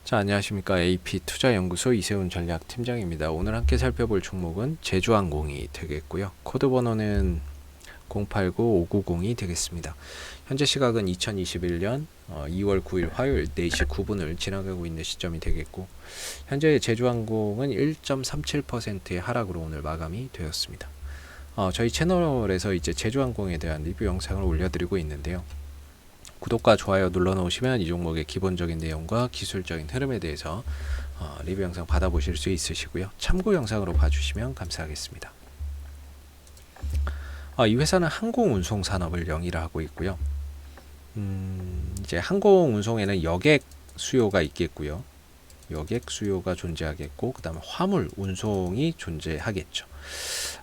자, 안녕하십니까. AP투자연구소 이세훈 전략팀장입니다. 오늘 함께 살펴볼 종목은 제주항공이 되겠고요. 코드 번호는 089590이 되겠습니다. 현재 시각은 2021년 2월 9일 화요일 4시 9분을 지나가고 있는 시점이 되겠고, 현재 제주항공은 1.37%의 하락으로 오늘 마감이 되었습니다. 저희 채널에서 이제 제주항공에 대한 리뷰 영상을 올려드리고 있는데요. 구독과 좋아요 눌러놓으시면 이 종목의 기본적인 내용과 기술적인 흐름에 대해서 리뷰 영상 받아보실 수 있으시고요. 참고 영상으로 봐주시면 감사하겠습니다. 이 회사는 항공운송 산업을 영위하고 있고요. 이제 항공운송에는 여객 수요가 있겠고요. 여객 수요가 존재하겠고, 그 다음에 화물 운송이 존재하겠죠.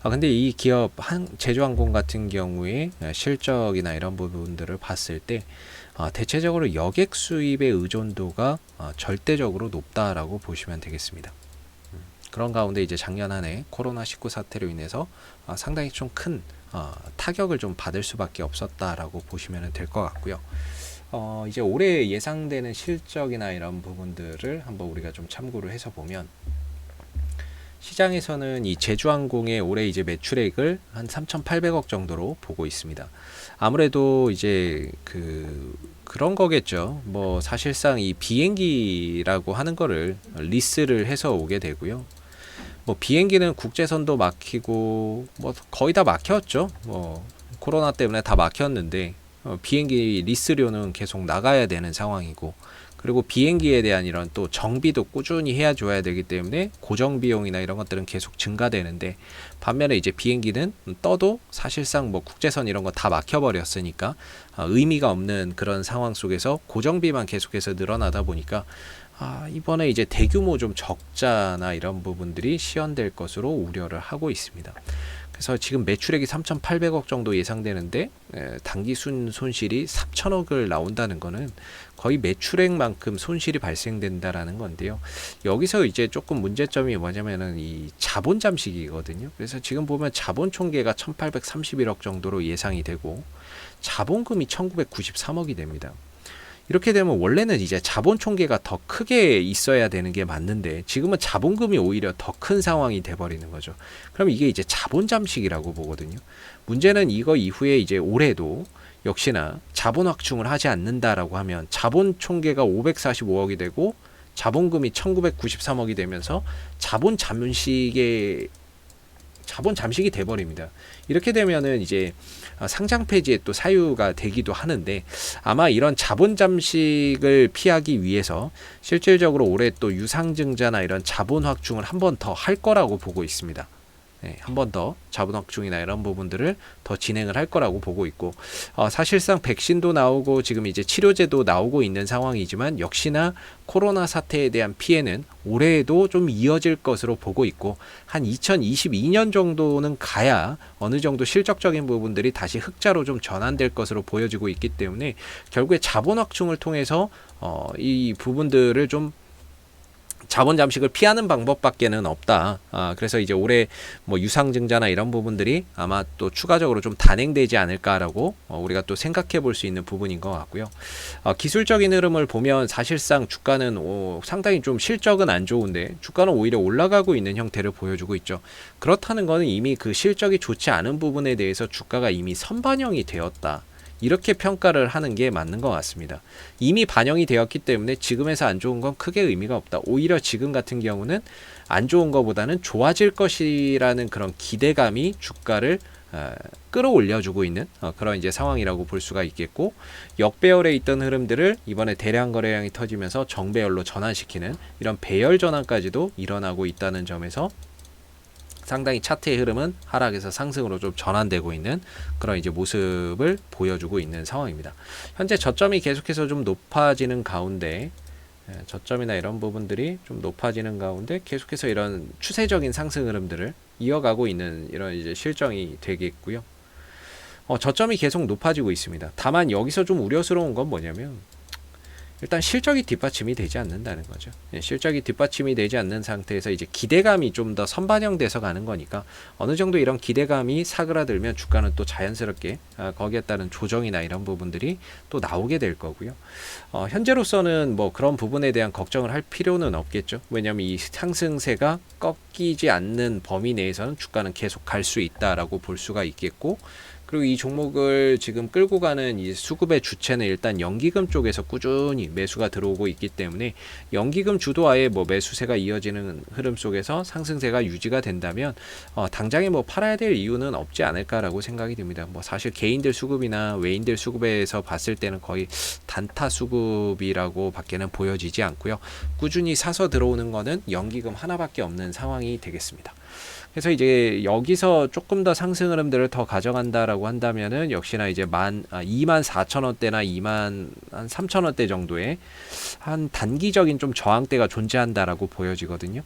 근데 이 기업 제주항공 같은 경우에 실적이나 이런 부분들을 봤을 때 대체적으로 여객 수입의 의존도가 절대적으로 높다라고 보시면 되겠습니다. 그런 가운데 이제 작년 한 해 코로나19 사태로 인해서 상당히 좀 큰 타격을 좀 받을 수밖에 없었다라고 보시면 될 것 같고요. 이제 올해 예상되는 실적이나 이런 부분들을 한번 우리가 좀 참고를 해서 보면, 시장에서는 이 제주항공의 올해 이제 매출액을 한 3,800억 정도로 보고 있습니다. 아무래도 이제 그런 거겠죠. 뭐 사실상 이 비행기라고 하는 거를 리스를 해서 오게 되고요. 뭐 비행기는 국제선도 막히고 뭐 거의 다 막혔죠. 뭐 코로나 때문에 다 막혔는데 비행기 리스료는 계속 나가야 되는 상황이고, 그리고 비행기에 대한 이런 또 정비도 꾸준히 해야 줘야 되기 때문에 고정 비용이나 이런 것들은 계속 증가되는데, 반면에 이제 비행기는 떠도 사실상 뭐 국제선 이런 거 다 막혀버렸으니까 의미가 없는 그런 상황 속에서 고정비만 계속해서 늘어나다 보니까 이번에 이제 대규모 좀 적자나 이런 부분들이 시현될 것으로 우려를 하고 있습니다. 그래서 지금 매출액이 3,800억 정도 예상되는데 단기 손실이 3천억을 나온다는 거는 거의 매출액만큼 손실이 발생된다라는 건데요. 여기서 이제 조금 문제점이 뭐냐면은 이 자본 잠식이거든요. 그래서 지금 보면 자본 총계가 1,831억 정도로 예상이 되고 자본금이 1,993억이 됩니다. 이렇게 되면 원래는 이제 자본 총계가 더 크게 있어야 되는 게 맞는데, 지금은 자본금이 오히려 더 큰 상황이 돼버리는 거죠. 그럼 이게 이제 자본 잠식이라고 보거든요. 문제는 이거 이후에 이제 올해도 역시나 자본 확충을 하지 않는다라고 하면 자본 총계가 545억이 되고 자본금이 1993억이 되면서 자본 잠식이 돼버립니다. 이렇게 되면은 이제 상장 폐지의 또 사유가 되기도 하는데, 아마 이런 자본 잠식을 피하기 위해서 실질적으로 올해 또 유상증자나 이런 자본 확충을 한 번 더 할 거라고 보고 있습니다. 한 번 더 자본 확충이나 이런 부분들을 더 진행을 할 거라고 보고 있고, 사실상 백신도 나오고 지금 이제 치료제도 나오고 있는 상황이지만 역시나 코로나 사태에 대한 피해는 올해에도 좀 이어질 것으로 보고 있고, 한 2022년 정도는 가야 어느 정도 실적적인 부분들이 다시 흑자로 좀 전환될 것으로 보여지고 있기 때문에 결국에 자본 확충을 통해서 이 부분들을 좀 자본 잠식을 피하는 방법밖에는 없다. 그래서 이제 올해 뭐 유상증자나 이런 부분들이 아마 또 추가적으로 좀 단행되지 않을까라고 우리가 또 생각해 볼 수 있는 부분인 것 같고요. 기술적인 흐름을 보면 사실상 주가는 상당히 좀 실적은 안 좋은데 주가는 오히려 올라가고 있는 형태를 보여주고 있죠. 그렇다는 것은 이미 그 실적이 좋지 않은 부분에 대해서 주가가 이미 선반영이 되었다, 이렇게 평가를 하는 게 맞는 것 같습니다. 이미 반영이 되었기 때문에 지금에서 안 좋은 건 크게 의미가 없다. 오히려 지금 같은 경우는 안 좋은 것보다는 좋아질 것이라는 그런 기대감이 주가를 끌어올려주고 있는 그런 이제 상황이라고 볼 수가 있겠고, 역배열에 있던 흐름들을 이번에 대량 거래량이 터지면서 정배열로 전환시키는 이런 배열 전환까지도 일어나고 있다는 점에서 상당히 차트의 흐름은 하락에서 상승으로 좀 전환되고 있는 그런 이제 모습을 보여주고 있는 상황입니다. 현재 저점이 계속해서 좀 높아지는 가운데, 저점이나 이런 부분들이 좀 높아지는 가운데 계속해서 이런 추세적인 상승 흐름들을 이어가고 있는 이런 이제 실정이 되겠고요. 저점이 계속 높아지고 있습니다. 다만 여기서 좀 우려스러운 건 뭐냐면, 일단 실적이 뒷받침이 되지 않는다는 거죠. 실적이 뒷받침이 되지 않는 상태에서 이제 기대감이 좀 더 선반영돼서 가는 거니까 어느 정도 이런 기대감이 사그라들면 주가는 또 자연스럽게 거기에 따른 조정이나 이런 부분들이 또 나오게 될 거고요. 현재로서는 뭐 그런 부분에 대한 걱정을 할 필요는 없겠죠. 왜냐하면 이 상승세가 꺾이지 않는 범위 내에서는 주가는 계속 갈 수 있다라고 볼 수가 있겠고, 그리고 이 종목을 지금 끌고 가는 이 수급의 주체는 일단 연기금 쪽에서 꾸준히 매수가 들어오고 있기 때문에 연기금 주도하에 뭐 매수세가 이어지는 흐름 속에서 상승세가 유지가 된다면 당장에 뭐 팔아야 될 이유는 없지 않을까라고 생각이 듭니다. 뭐 사실 개인들 수급이나 외인들 수급에서 봤을 때는 거의 단타 수급이라고 밖에는 보여지지 않고요. 꾸준히 사서 들어오는 거는 연기금 하나밖에 없는 상황이 되겠습니다. 그래서 이제 여기서 조금 더 상승 흐름들을 더 가져간다라고 한다면은 역시나 이제 24,000원대나 23,000원대 정도의 한 단기적인 좀 저항대가 존재한다라고 보여지거든요.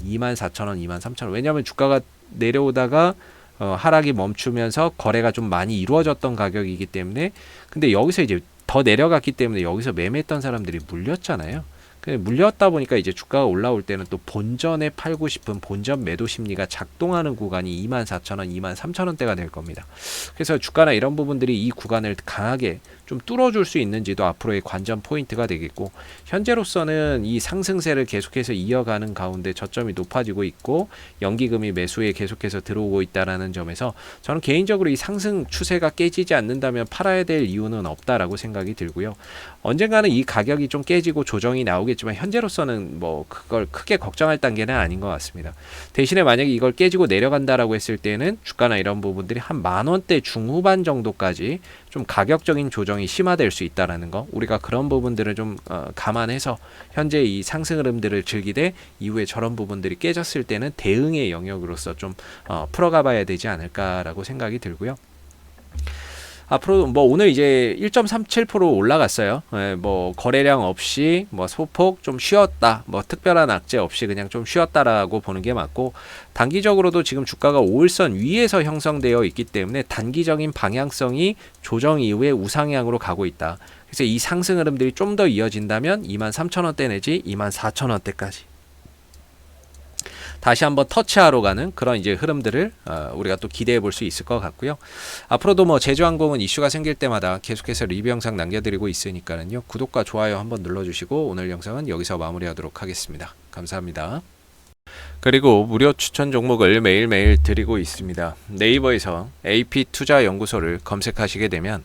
24,000원, 23,000원. 왜냐하면 주가가 내려오다가 하락이 멈추면서 거래가 좀 많이 이루어졌던 가격이기 때문에, 근데 여기서 이제 더 내려갔기 때문에 여기서 매매했던 사람들이 물렸잖아요. 물렸다 보니까 이제 주가가 올라올 때는 또 본전에 팔고 싶은 본전 매도 심리가 작동하는 구간이 24,000원, 23,000원대가 될 겁니다. 그래서 주가나 이런 부분들이 이 구간을 강하게 좀 뚫어줄 수 있는지도 앞으로의 관전 포인트가 되겠고, 현재로서는 이 상승세를 계속해서 이어가는 가운데 저점이 높아지고 있고 연기금이 매수에 계속해서 들어오고 있다라는 점에서 저는 개인적으로 이 상승 추세가 깨지지 않는다면 팔아야 될 이유는 없다라고 생각이 들고요. 언젠가는 이 가격이 좀 깨지고 조정이 나오겠지만 현재로서는 뭐 그걸 크게 걱정할 단계는 아닌 것 같습니다. 대신에 만약에 이걸 깨지고 내려간다라고 했을 때는 주가나 이런 부분들이 한 10,000원대 중후반 정도까지 좀 가격적인 조정이 심화될 수 있다라는 거, 우리가 그런 부분들을 좀 감안해서 현재 이 상승 흐름들을 즐기되 이후에 저런 부분들이 깨졌을 때는 대응의 영역으로서 좀 풀어가봐야 되지 않을까라고 생각이 들고요. 앞으로 뭐 오늘 이제 1.37% 올라갔어요. 뭐 거래량 없이 뭐 소폭 좀 쉬었다, 뭐 특별한 악재 없이 그냥 좀 쉬었다라고 보는 게 맞고, 단기적으로도 지금 주가가 5일선 위에서 형성되어 있기 때문에 단기적인 방향성이 조정 이후에 우상향으로 가고 있다. 그래서 이 상승 흐름들이 좀 더 이어진다면 23,000원대 내지 24,000원대까지 다시 한번 터치하러 가는 그런 이제 흐름들을 우리가 또 기대해 볼 수 있을 것 같고요. 앞으로도 뭐 제주항공은 이슈가 생길 때마다 계속해서 리뷰 영상 남겨드리고 있으니까요. 구독과 좋아요 한번 눌러주시고 오늘 영상은 여기서 마무리하도록 하겠습니다. 감사합니다. 그리고 무료 추천 종목을 매일매일 드리고 있습니다. 네이버에서 AP투자연구소를 검색하시게 되면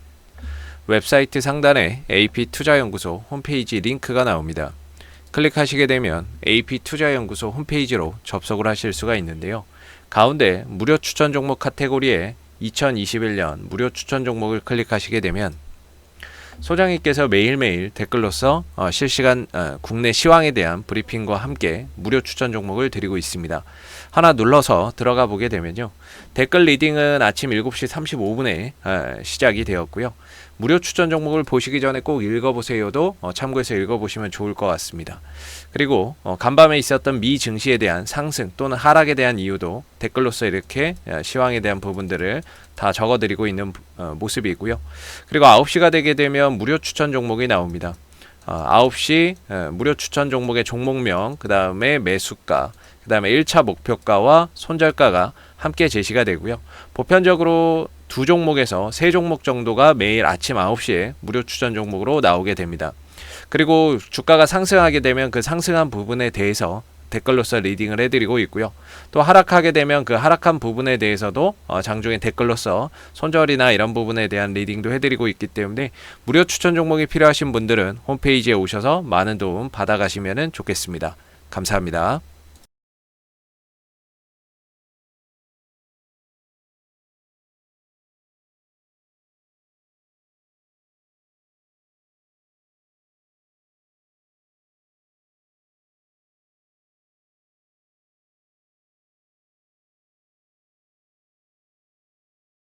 웹사이트 상단에 AP투자연구소 홈페이지 링크가 나옵니다. 클릭하시게 되면 AP투자연구소 홈페이지로 접속을 하실 수가 있는데요. 가운데 무료 추천 종목 카테고리에 2021년 무료 추천 종목을 클릭하시게 되면 소장님께서 매일매일 댓글로서 실시간 국내 시황에 대한 브리핑과 함께 무료 추천 종목을 드리고 있습니다. 하나 눌러서 들어가 보게 되면요. 댓글 리딩은 아침 7시 35분에 시작이 되었고요. 무료 추천 종목을 보시기 전에 꼭 읽어보세요도 참고해서 읽어보시면 좋을 것 같습니다. 그리고 간밤에 있었던 미 증시에 대한 상승 또는 하락에 대한 이유도 댓글로서 이렇게 시황에 대한 부분들을 다 적어드리고 있는 모습이고요. 그리고 9시가 되게 되면 무료 추천 종목이 나옵니다. 9시 무료 추천 종목의 종목명, 그 다음에 매수가, 그 다음에 1차 목표가와 손절가가 함께 제시가 되고요. 보편적으로 두 종목에서 세 종목 정도가 매일 아침 9시에 무료 추천 종목으로 나오게 됩니다. 그리고 주가가 상승하게 되면 그 상승한 부분에 대해서 댓글로서 리딩을 해드리고 있고요. 또 하락하게 되면 그 하락한 부분에 대해서도 장중에 댓글로서 손절이나 이런 부분에 대한 리딩도 해드리고 있기 때문에 무료 추천 종목이 필요하신 분들은 홈페이지에 오셔서 많은 도움 받아가시면 좋겠습니다. 감사합니다.